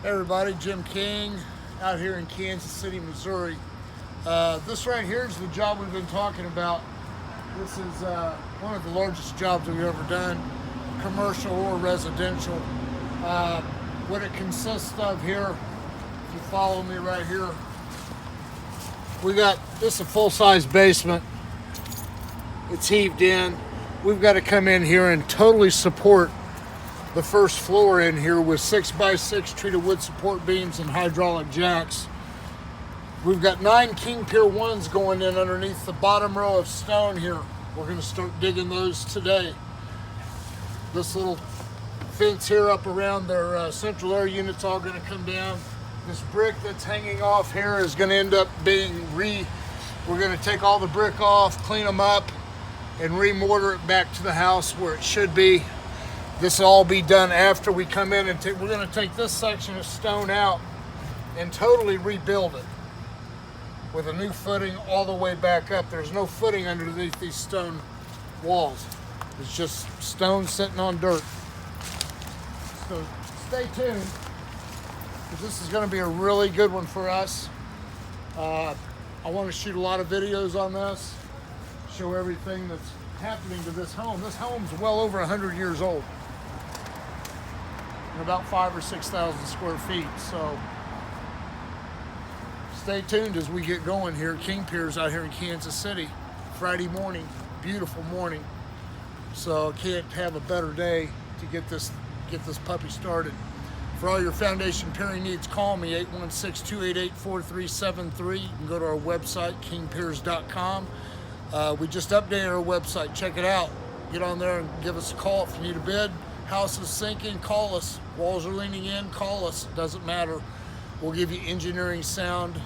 Hey everybody, Jim King out here in Kansas City, Missouri. This right here is the job we've been talking about. This is one of the largest jobs we've ever done, commercial or residential. What it consists of here, if you follow me right here, this is a full-size basement. It's heaved in. We've got to come in here and totally support the first floor in here with 6x6 treated wood support beams and hydraulic jacks. We've got 9 King Pier 1s going in underneath the bottom row of stone here. We're going to start digging those today. This little fence here up around their central air unit's all going to come down. This brick that's hanging off here is going to end up being we're going to take all the brick off, clean them up, and remortar it back to the house where it should be. This will all be done after we come in and we're going to take this section of stone out and totally rebuild it with a new footing all the way back up. There's no footing underneath these stone walls. It's just stone sitting on dirt. So stay tuned, because this is going to be a really good one for us. I want to shoot a lot of videos on this, show everything that's happening to this home. This home's well over 100 years old. About 5,000 or 6,000 square feet. So stay tuned as we get going here. King Piers out here in Kansas City, Friday morning, beautiful morning. So can't have a better day to get this puppy started. For all your foundation piering needs, call me 816-288-4373. You can go to our website, kingpiers.com. We just updated our website. Check it out. Get on there and give us a call if you need a bid. House is sinking, call us. Walls are leaning in, call us. Doesn't matter. We'll give you engineering, sound,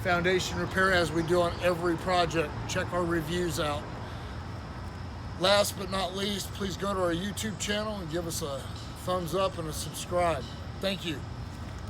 foundation repair as we do on every project. Check our reviews out. Last but not least, please go to our YouTube channel and give us a thumbs up and a subscribe. Thank you.